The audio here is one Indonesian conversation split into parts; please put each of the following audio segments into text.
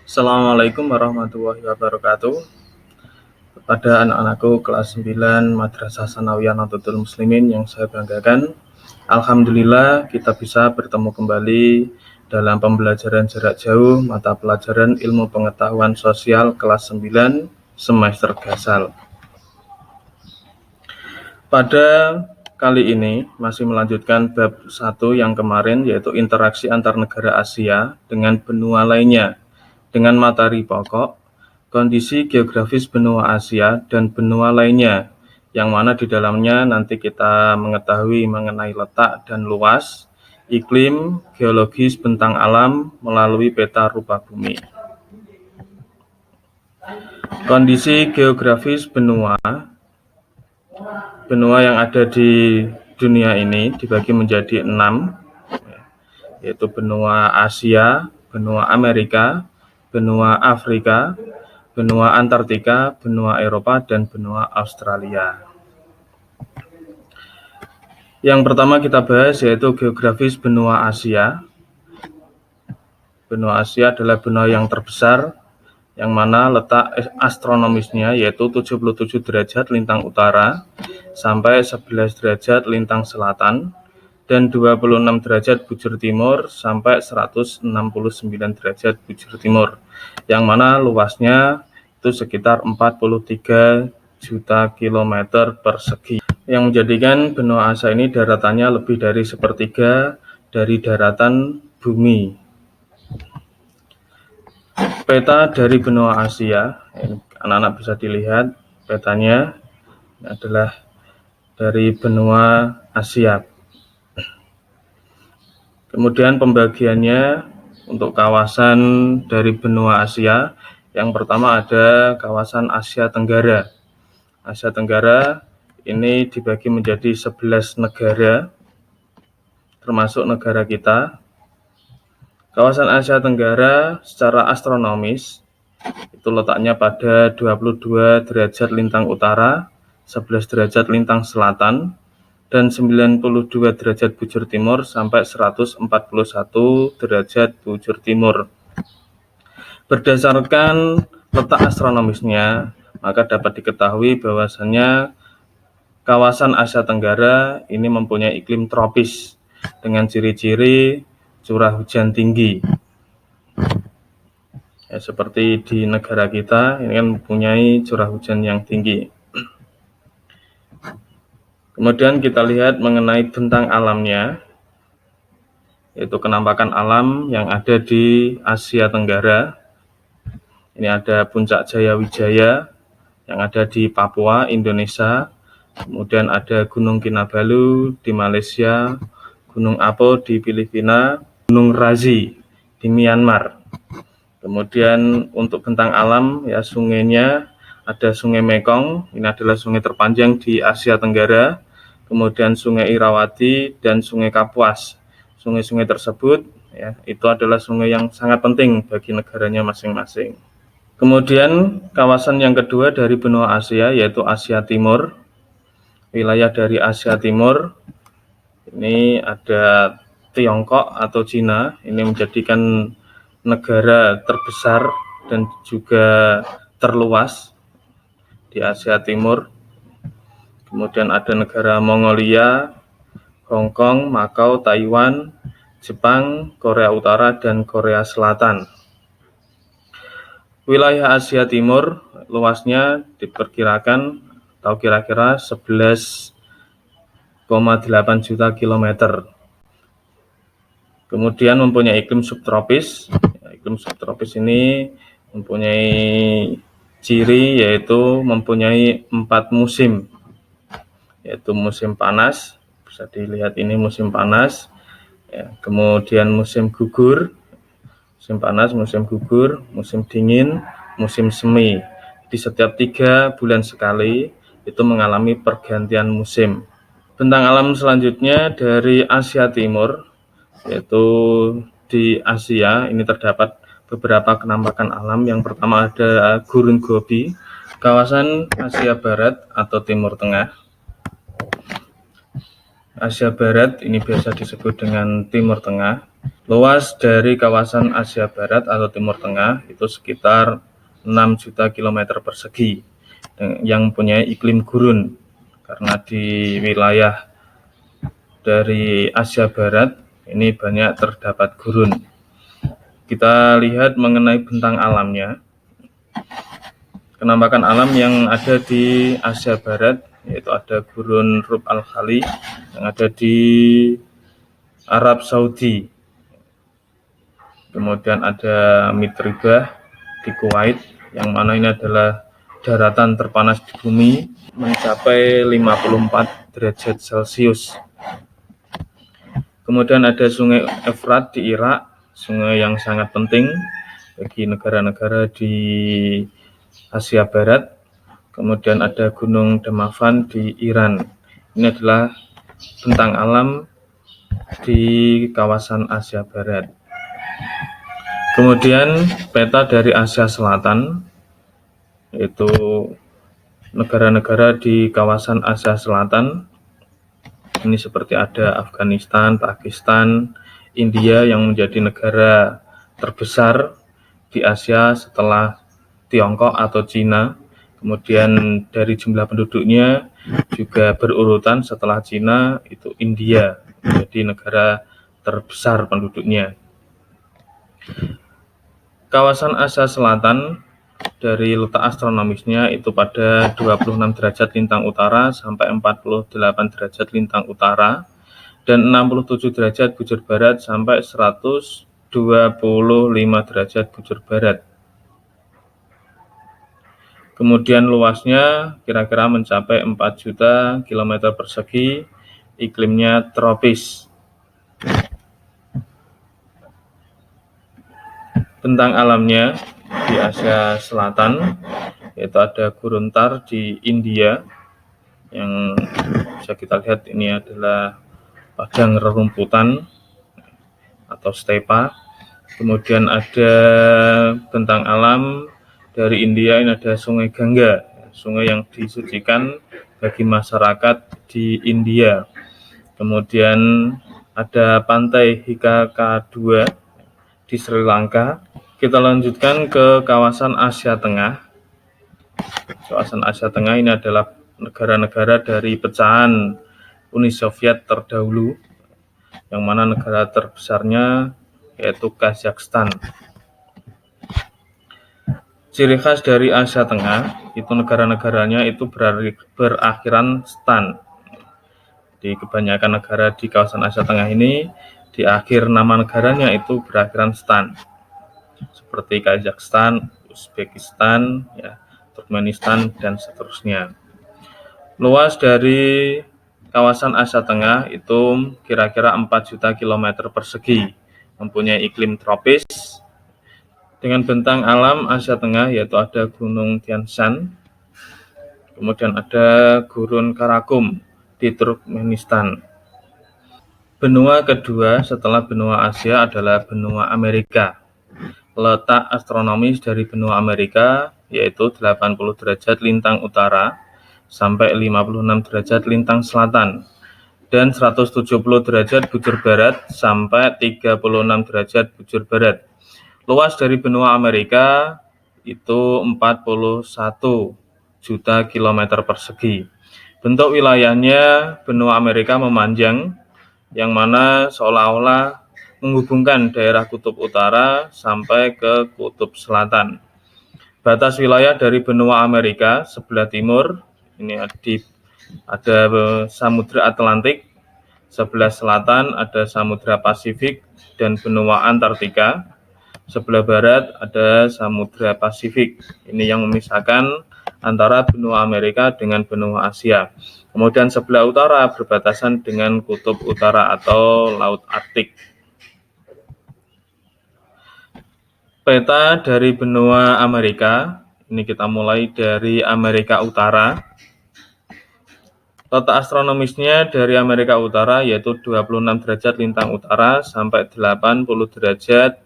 Assalamualaikum warahmatullahi wabarakatuh. Kepada anak-anakku kelas 9 Madrasah Sanawiyah Nahdlatul Muslimin yang saya banggakan, alhamdulillah kita bisa bertemu kembali dalam pembelajaran jarak jauh mata pelajaran Ilmu Pengetahuan Sosial kelas 9 semester Gasal. Pada kali ini masih melanjutkan bab 1 yang kemarin, yaitu interaksi antar negara Asia dengan benua lainnya dengan materi pokok, kondisi geografis benua Asia dan benua lainnya, yang mana di dalamnya nanti kita mengetahui mengenai letak dan luas, iklim, geologis, bentang alam melalui peta rupa bumi. Kondisi geografis benua yang ada di dunia ini dibagi menjadi 6, yaitu benua Asia, benua Amerika, benua Afrika, benua Antartika, benua Eropa, dan benua Australia. Yang pertama kita bahas yaitu geografis benua Asia. Benua Asia adalah benua yang terbesar, yang mana letak astronomisnya yaitu 77 derajat lintang utara sampai 11 derajat lintang selatan, dan 26 derajat bujur timur sampai 169 derajat bujur timur, yang mana luasnya itu sekitar 43 juta kilometer persegi, yang menjadikan benua Asia ini daratannya lebih dari sepertiga dari daratan bumi. Peta dari benua Asia, anak-anak bisa dilihat petanya, ini adalah dari benua Asia. Kemudian pembagiannya untuk kawasan dari benua Asia, yang pertama ada kawasan Asia Tenggara. Asia Tenggara ini dibagi menjadi 11 negara, termasuk negara kita. Kawasan Asia Tenggara secara astronomis itu letaknya pada 22 derajat lintang utara, 11 derajat lintang selatan, dan 92 derajat bujur timur sampai 141 derajat bujur timur. Berdasarkan letak astronomisnya, maka dapat diketahui bahwasannya kawasan Asia Tenggara ini mempunyai iklim tropis dengan ciri-ciri curah hujan tinggi. Ya, seperti di negara kita ini kan mempunyai curah hujan yang tinggi. Kemudian kita lihat mengenai bentang alamnya, yaitu kenampakan alam yang ada di Asia Tenggara. Ini ada Puncak Jayawijaya yang ada di Papua, Indonesia. Kemudian ada Gunung Kinabalu di Malaysia, Gunung Apo di Filipina, Gunung Razi di Myanmar. Kemudian untuk bentang alam, ya sungainya ada Sungai Mekong, ini adalah sungai terpanjang di Asia Tenggara. Kemudian Sungai Irawati dan Sungai Kapuas. Sungai-sungai tersebut ya itu adalah sungai yang sangat penting bagi negaranya masing-masing. Kemudian kawasan yang kedua dari benua Asia yaitu Asia Timur. Wilayah dari Asia Timur ini ada Tiongkok atau Cina, ini menjadikan negara terbesar dan juga terluas di Asia Timur. Kemudian ada negara Mongolia, Hong Kong, Makau, Taiwan, Jepang, Korea Utara, dan Korea Selatan. Wilayah Asia Timur luasnya diperkirakan atau kira-kira 11,8 juta kilometer. Kemudian mempunyai iklim subtropis. Iklim subtropis ini mempunyai ciri yaitu mempunyai 4 musim, yaitu musim panas, bisa dilihat ini musim panas, ya, kemudian musim gugur, musim panas, musim gugur, musim dingin, musim semi. Di setiap 3 bulan sekali itu mengalami pergantian musim. Bentang alam selanjutnya dari Asia Timur, yaitu di Asia ini terdapat beberapa kenampakan alam. Yang pertama ada Gurun Gobi, kawasan Asia Barat atau Timur Tengah. Asia Barat ini biasa disebut dengan Timur Tengah. Luas dari kawasan Asia Barat atau Timur Tengah itu sekitar 6 juta kilometer persegi yang mempunyai iklim gurun, karena di wilayah dari Asia Barat ini banyak terdapat gurun. Kita lihat mengenai bentang alamnya. Penampakan alam yang ada di Asia Barat yaitu ada Gurun Rub al-Khali yang ada di Arab Saudi. Kemudian ada Mitribah di Kuwait, yang mana ini adalah daratan terpanas di bumi mencapai 54 derajat Celcius. Kemudian ada Sungai Efrat di Irak, sungai yang sangat penting bagi negara-negara di Asia Barat. Kemudian ada Gunung Damavan di Iran. Ini adalah bentang alam di kawasan Asia Barat. Kemudian peta dari Asia Selatan, yaitu negara-negara di kawasan Asia Selatan. Ini seperti ada Afghanistan, Pakistan, India yang menjadi negara terbesar di Asia setelah Tiongkok atau Cina. Kemudian dari jumlah penduduknya juga berurutan setelah Cina itu India menjadi negara terbesar penduduknya. Kawasan Asia Selatan dari letak astronomisnya itu pada 26 derajat lintang utara sampai 48 derajat lintang utara dan 67 derajat bujur barat sampai 125 derajat bujur barat. Kemudian luasnya kira-kira mencapai 4 juta kilometer persegi, iklimnya tropis. Bentang alamnya di Asia Selatan yaitu ada Gurun Thar di India, yang bisa kita lihat ini adalah padang rerumputan atau stepa. Kemudian ada bentang alam dari India, ini ada Sungai Gangga, sungai yang disucikan bagi masyarakat di India. Kemudian ada pantai Hikaka-2 di Sri Lanka. Kita lanjutkan ke kawasan Asia Tengah. Kawasan Asia Tengah ini adalah negara-negara dari pecahan Uni Soviet terdahulu, yang mana negara terbesarnya yaitu Kazakhstan. Ciri khas dari Asia Tengah itu negara-negaranya itu berakhiran stan. Di kebanyakan negara di kawasan Asia Tengah ini, di akhir nama negaranya itu berakhiran stan, seperti Kazakhstan, Uzbekistan, ya, Turkmenistan, dan seterusnya. Luas dari kawasan Asia Tengah itu kira-kira 4 juta kilometer persegi, mempunyai iklim tropis. Dengan bentang alam Asia Tengah yaitu ada Gunung Tian Shan, kemudian ada Gurun Karakum di Turkmenistan. Benua kedua setelah benua Asia adalah benua Amerika. Letak astronomis dari benua Amerika yaitu 80 derajat lintang utara sampai 56 derajat lintang selatan dan 170 derajat bujur barat sampai 36 derajat bujur barat. Luas dari benua Amerika itu 41 juta kilometer persegi. Bentuk wilayahnya benua Amerika memanjang, yang mana seolah-olah menghubungkan daerah kutub utara sampai ke kutub selatan. Batas wilayah dari benua Amerika sebelah timur ini ada Samudra Atlantik, sebelah selatan ada Samudra Pasifik dan benua Antartika. Sebelah barat ada Samudra Pasifik. Ini yang memisahkan antara benua Amerika dengan benua Asia. Kemudian sebelah utara berbatasan dengan kutub utara atau Laut Arktik. Peta dari benua Amerika, ini kita mulai dari Amerika Utara. Letak astronomisnya dari Amerika Utara yaitu 26 derajat lintang utara sampai 80 derajat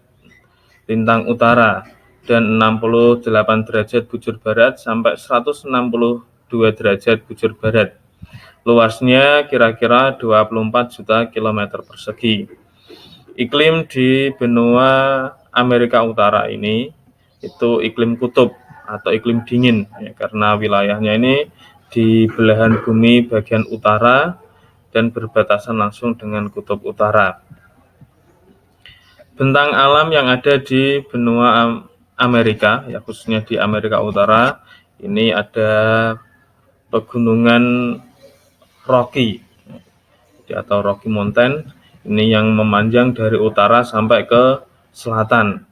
lintang utara dan 68 derajat bujur barat sampai 162 derajat bujur barat. Luasnya kira-kira 24 juta kilometer persegi. Iklim di benua Amerika Utara ini itu iklim kutub atau iklim dingin, ya, karena wilayahnya ini di belahan bumi bagian utara dan berbatasan langsung dengan kutub utara. Bentang alam yang ada di benua Amerika, ya khususnya di Amerika Utara, ini ada pegunungan Rocky atau Rocky Mountain, ini yang memanjang dari utara sampai ke selatan.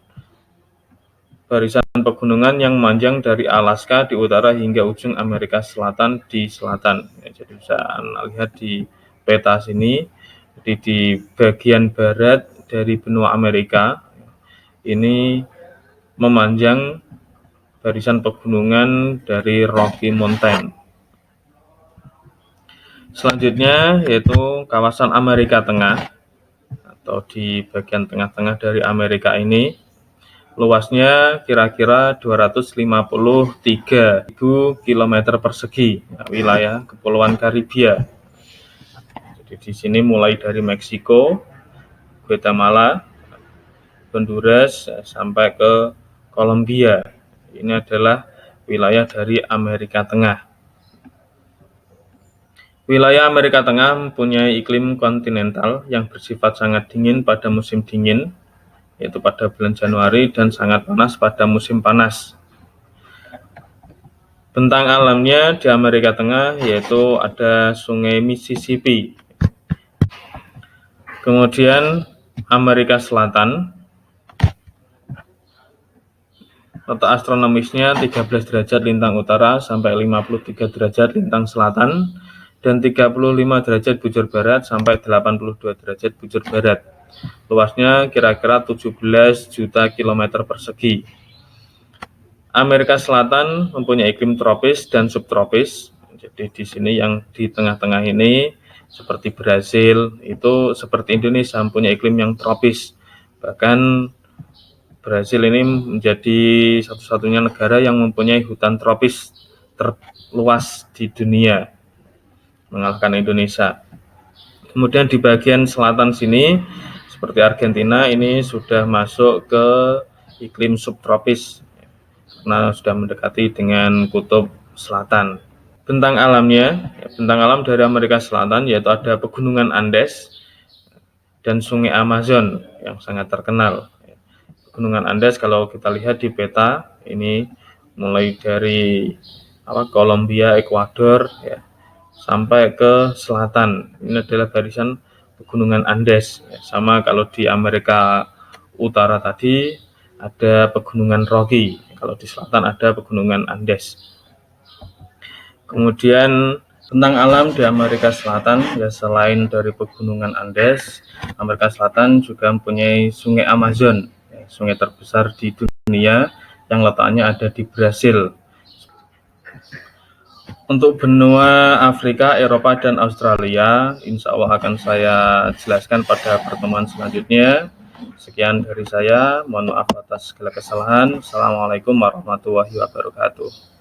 Barisan pegunungan yang memanjang dari Alaska di utara hingga ujung Amerika Selatan di selatan. Ya, jadi bisa Anda lihat di peta sini, jadi di bagian barat dari benua Amerika ini memanjang barisan pegunungan dari Rocky Mountain. Selanjutnya yaitu kawasan Amerika Tengah atau di bagian tengah-tengah dari Amerika ini, luasnya kira-kira 253.000 km persegi, wilayah Kepulauan Karibia. Jadi di sini mulai dari Meksiko, Guatemala, Honduras sampai ke Kolombia. Ini adalah wilayah dari Amerika Tengah. Wilayah Amerika Tengah mempunyai iklim kontinental yang bersifat sangat dingin pada musim dingin, yaitu pada bulan Januari, dan sangat panas pada musim panas. Bentang alamnya di Amerika Tengah yaitu ada Sungai Mississippi. Kemudian Amerika Selatan, letak astronomisnya 13 derajat lintang utara sampai 53 derajat lintang selatan, dan 35 derajat bujur barat sampai 82 derajat bujur barat. Luasnya kira-kira 17 juta kilometer persegi. Amerika Selatan mempunyai iklim tropis dan subtropis. Jadi di sini yang di tengah-tengah ini seperti Brasil, itu seperti Indonesia mempunyai iklim yang tropis. Bahkan Brasil ini menjadi satu-satunya negara yang mempunyai hutan tropis terluas di dunia, mengalahkan Indonesia. Kemudian di bagian selatan sini seperti Argentina ini sudah masuk ke iklim subtropis karena sudah mendekati dengan kutub selatan. Bentang alamnya, bentang alam dari Amerika Selatan yaitu ada pegunungan Andes dan Sungai Amazon yang sangat terkenal. Pegunungan Andes kalau kita lihat di peta ini mulai dari Kolombia, Ekuador, ya, sampai ke selatan. Ini adalah barisan pegunungan Andes. Sama kalau di Amerika Utara tadi ada pegunungan Rocky, kalau di selatan ada pegunungan Andes. Kemudian bentang alam di Amerika Selatan, ya selain dari pegunungan Andes, Amerika Selatan juga mempunyai Sungai Amazon, ya, sungai terbesar di dunia yang letaknya ada di Brasil. Untuk benua Afrika, Eropa, dan Australia, insya Allah akan saya jelaskan pada pertemuan selanjutnya. Sekian dari saya, mohon maaf atas segala kesalahan. Assalamualaikum warahmatullahi wabarakatuh.